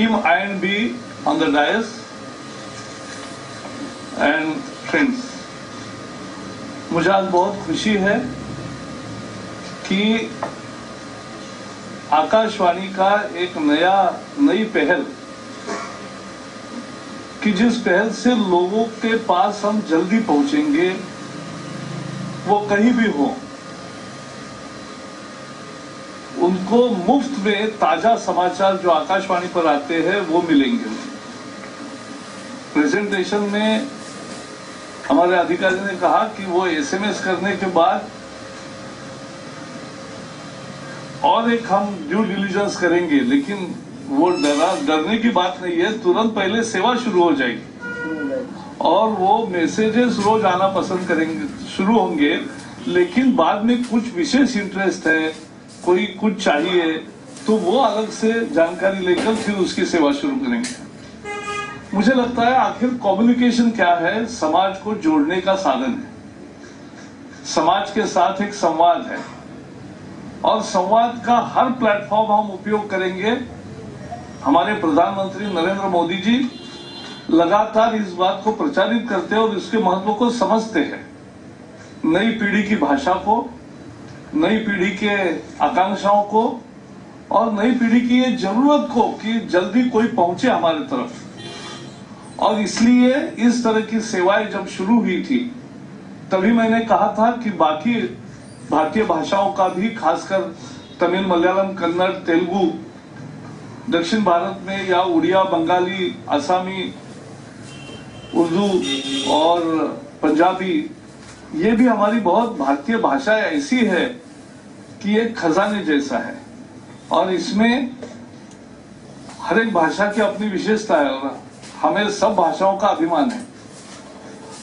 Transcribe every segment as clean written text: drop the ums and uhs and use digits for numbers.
team I&B on the dais and friends, मुझे आज बहुत खुशी है कि आकाशवाणी का एक नई पहल, कि जिस पहल से लोगों के पास हम जल्दी पहुंचेंगे, वो कहीं भी हो, उनको मुफ्त में ताजा समाचार जो आकाशवाणी पर आते हैं वो मिलेंगे। प्रेजेंटेशन में हमारे अधिकारी ने कहा कि वो एसएमएस करने के बाद और एक हम ड्यू डिलिजेंस करेंगे, लेकिन वो डरने की बात नहीं है। तुरंत पहले सेवा शुरू हो जाएगी और वो मैसेजेस रोज आना पसंद करेंगे, शुरू होंगे, लेकिन बाद में कुछ विशेष इंटरेस्ट है, कोई कुछ चाहिए, तो वो अलग से जानकारी लेकर फिर उसकी सेवा शुरू करेंगे। मुझे लगता है आखिर कम्युनिकेशन क्या है? समाज को जोड़ने का साधन है, समाज के साथ एक संवाद है, और संवाद का हर प्लेटफॉर्म हम उपयोग करेंगे। हमारे प्रधानमंत्री नरेंद्र मोदी जी लगातार इस बात को प्रचारित करते हैं और इसके महत्व को समझते हैं। नई पीढ़ी की भाषा को, नई पीढ़ी के आकांक्षाओं को और नई पीढ़ी की ये जरूरत को कि जल्दी कोई पहुंचे हमारे तरफ। और इसलिए इस तरह की सेवाएं जब शुरू हुई थी, तभी मैंने कहा था कि बाकी भारतीय भाषाओं का भी, खासकर तमिल, मलयालम, कन्नड़, तेलुगु, दक्षिण भारत में या उड़िया, बंगाली, आसामी, उर्दू और पंजाबी, ये भी हमारी बहुत भारतीय भाषाएं ऐसी है कि एक खजाने जैसा है, और इसमें हर एक भाषा की अपनी विशेषता है और हमें सब भाषाओं का अभिमान है।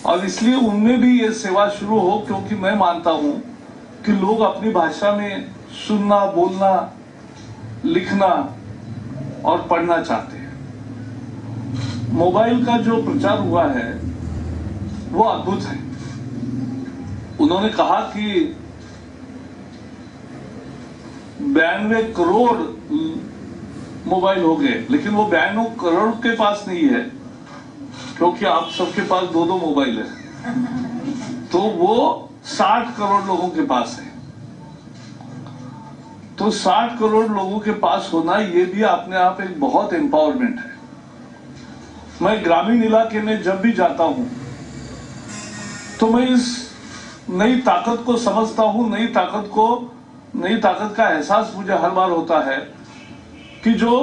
और इसलिए उनमें भी ये सेवा शुरू हो, क्योंकि मैं मानता हूं कि लोग अपनी भाषा में सुनना, बोलना, लिखना और पढ़ना चाहते हैं। मोबाइल का जो प्रचार हुआ है वो अद्भुत है। उन्होंने कहा कि 92 करोड़ मोबाइल हो गए, लेकिन वो 92 करोड़ के पास नहीं है, क्योंकि आप सबके पास 2-2 मोबाइल है, तो वो 60 करोड़ लोगों के पास है। तो 60 करोड़ लोगों के पास होना ये भी अपने आप एक बहुत एम्पावरमेंट है। मैं ग्रामीण इलाके में जब भी जाता हूं तो मैं इस नई ताकत को समझता हूं, नई ताकत का एहसास मुझे हर बार होता है कि जो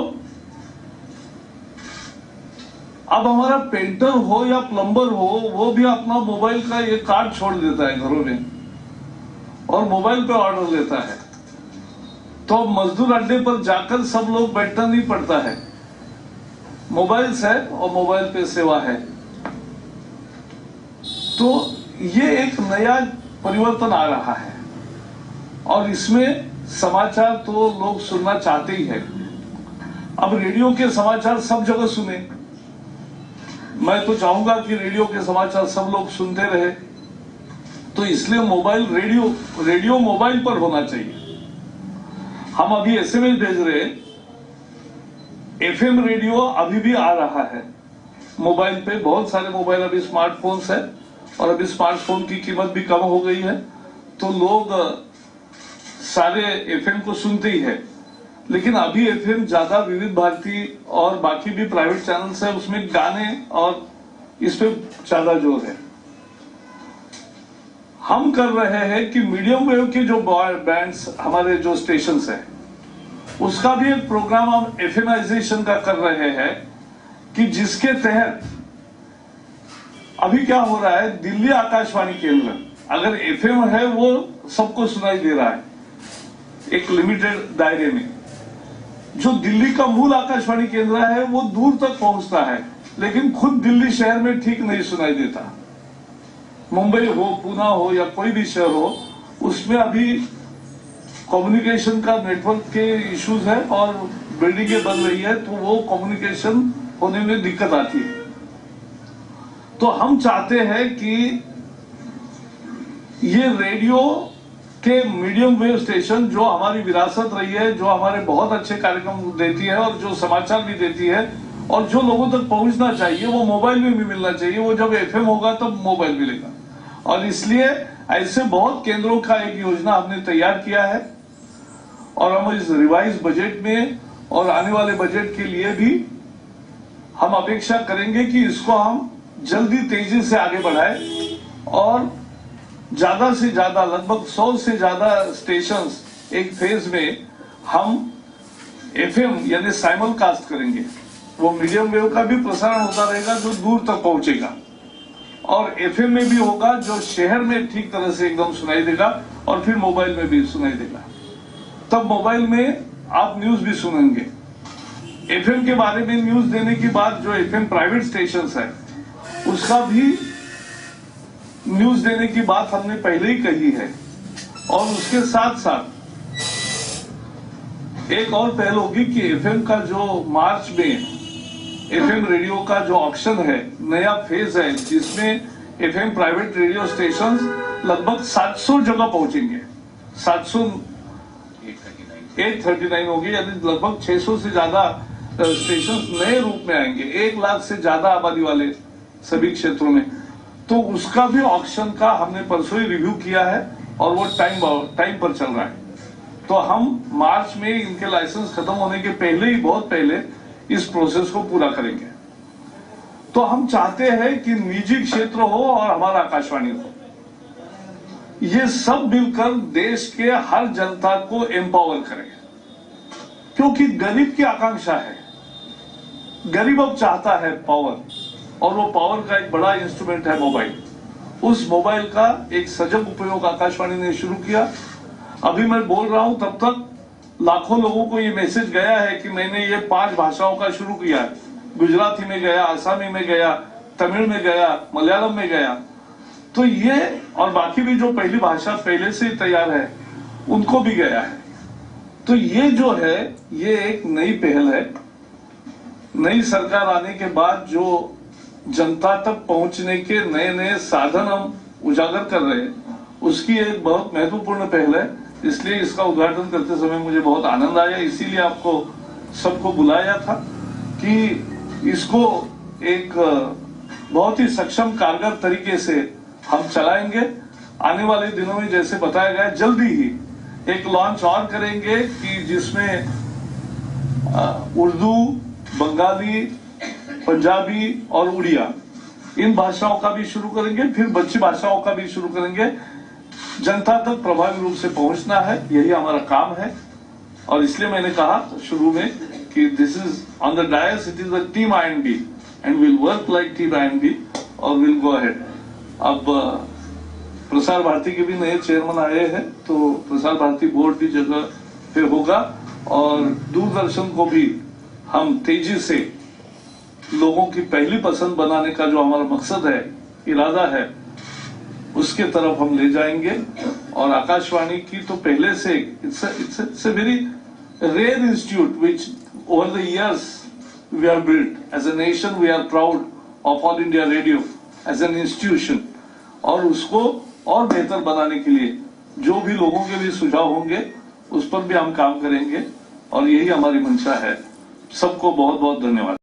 अब हमारा पेंटर हो या प्लम्बर हो, वो भी अपना मोबाइल का ये कार्ड छोड़ देता है घरों में और मोबाइल पे ऑर्डर लेता है। तो मजदूर अड्डे पर जाकर सब लोग बैठना नहीं पड़ता है, मोबाइल से और मोबाइल पे सेवा है। तो ये एक नया परिवर्तन आ रहा है और इसमें समाचार तो लोग सुनना चाहते ही है। अब रेडियो के समाचार सब जगह सुने, मैं तो चाहूंगा कि रेडियो के समाचार सब लोग सुनते रहे, तो इसलिए रेडियो मोबाइल पर होना चाहिए। हम अभी एसएमएस भेज रहे हैं, एफएम रेडियो अभी भी आ रहा है मोबाइल पे। बहुत सारे मोबाइल अभी स्मार्टफोन्स है और अभी स्मार्टफोन की कीमत भी कम हो गई है, तो लोग सारे एफएम को सुनते ही है। लेकिन अभी एफएम ज्यादा विविध भारती और बाकी भी प्राइवेट चैनल्स है, उसमें गाने और इस पे ज्यादा जोर है। हम कर रहे हैं कि मीडियम वेव के जो बैंड्स, हमारे जो स्टेशंस है, उसका भी एक प्रोग्राम हम एफएमाइजेशन का कर रहे हैं, कि जिसके तहत अभी क्या हो रहा है, दिल्ली आकाशवाणी केंद्र अगर एफएम है वो सबको सुनाई दे रहा है एक लिमिटेड दायरे में। जो दिल्ली का मूल आकाशवाणी केंद्र है वो दूर तक पहुंचता है, लेकिन खुद दिल्ली शहर में ठीक नहीं सुनाई देता। मुंबई हो, पूना हो या कोई भी शहर हो, उसमें अभी कम्युनिकेशन का नेटवर्क के इश्यूज है और बिल्डिंगें बन रही है, तो वो कम्युनिकेशन होने में दिक्कत आती है। तो हम चाहते हैं कि ये रेडियो के मीडियम वेव स्टेशन जो हमारी विरासत रही है, जो हमारे बहुत अच्छे कार्यक्रम देती है और जो समाचार भी देती है और जो लोगों तक पहुंचना चाहिए वो मोबाइल में भी मिलना चाहिए, वो जब एफएम होगा तब मोबाइल मिलेगा। और इसलिए ऐसे बहुत केंद्रों का एक योजना हमने तैयार किया है और हम इस रिवाइज बजट में और आने वाले बजट के लिए भी हम अपेक्षा करेंगे कि इसको हम जल्दी तेजी से आगे बढ़ाएं और ज्यादा से ज्यादा लगभग 100 से ज्यादा स्टेशंस एक फेज में हम एफएम यानी साइमल कास्ट करेंगे। वो मीडियम वेव का भी प्रसारण होता रहेगा जो दूर तक पहुंचेगा और एफएम में भी होगा जो शहर में ठीक तरह से एकदम सुनाई देगा और फिर मोबाइल में भी सुनाई देगा। तब मोबाइल में आप न्यूज भी सुनेंगे। एफएम के बारे में न्यूज देने की बात जो एफएम प्राइवेट स्टेशंस है उसका भी न्यूज देने की बात हमने पहले ही कही है। और उसके साथ साथ एक और पहल होगी कि एफएम का जो मार्च में एफएम रेडियो का जो ऑक्शन है, नया फेज है जिसमें एफएम प्राइवेट रेडियो स्टेशंस लगभग 700 जगह पहुंचेंगे। 839 होगी यानी लगभग 600 से ज्यादा स्टेशंस नए रूप में आएंगे, 1 लाख से ज्यादा आबादी वाले सभी क्षेत्रों में। तो उसका भी ऑक्शन का हमने परसों ही रिव्यू किया है और वो टाइम पर चल रहा है। तो हम मार्च में इनके लाइसेंस खत्म होने के पहले ही, बहुत पहले इस प्रोसेस को पूरा करेंगे। तो हम चाहते हैं कि निजी क्षेत्र हो और हमारा आकाशवाणी हो, ये सब मिलकर देश के हर जनता को एम्पावर करें, क्योंकि गरीब की आकांक्षा है। गरीब अब चाहता है पावर और वो पावर का एक बड़ा इंस्ट्रूमेंट है मोबाइल। उस मोबाइल का एक सजग उपयोग आकाशवाणी ने शुरू किया। अभी मैं बोल रहा हूं तब तक लाखों लोगों को ये मैसेज गया है कि मैंने ये 5 भाषाओं का शुरू किया है। गुजराती में गया, आसामी में गया, तमिल में गया, मलयालम में गया। तो ये और बाकी भी जो पहली भाषा पहले से तैयार है उनको भी गया है। तो ये जो है ये एक नई पहल है। नई सरकार आने के बाद जो जनता तक पहुंचने के नए नए साधन हम उजागर कर रहे हैं उसकी एक बहुत महत्वपूर्ण पहल है। इसलिए इसका उद्घाटन करते समय मुझे बहुत आनंद आया, इसीलिए आपको सबको बुलाया था कि इसको एक बहुत ही सक्षम कारगर तरीके से हम चलाएंगे। आने वाले दिनों में जैसे बताया गया जल्दी ही एक लॉन्च और करेंगे कि जिसमें उर्दू, बंगाली, पंजाबी और उड़िया इन भाषाओं का भी शुरू करेंगे, फिर बच्ची भाषाओं का भी शुरू करेंगे। जनता तक प्रभावी रूप से पहुंचना है, यही हमारा काम है। और इसलिए मैंने कहा शुरू में कि this is on the dais, it is a team IND and will work like team IND और विल गो अहेड। अब प्रसार भारती के भी नए चेयरमैन आए हैं तो प्रसार भारती बोर्ड भी जगह पे होगा और दूरदर्शन को भी हम तेजी से लोगों की पहली पसंद बनाने का जो हमारा मकसद है, इरादा है, उसके तरफ हम ले जाएंगे। और आकाशवाणी की तो पहले से it's a very rare institute which over the years we are built as a nation. We are proud of All India Radio as an institution. और उसको और बेहतर बनाने के लिए जो भी लोगों के भी सुझाव होंगे उस पर भी हम काम करेंगे और यही हमारी मंशा है। सबको बहुत बहुत धन्यवाद।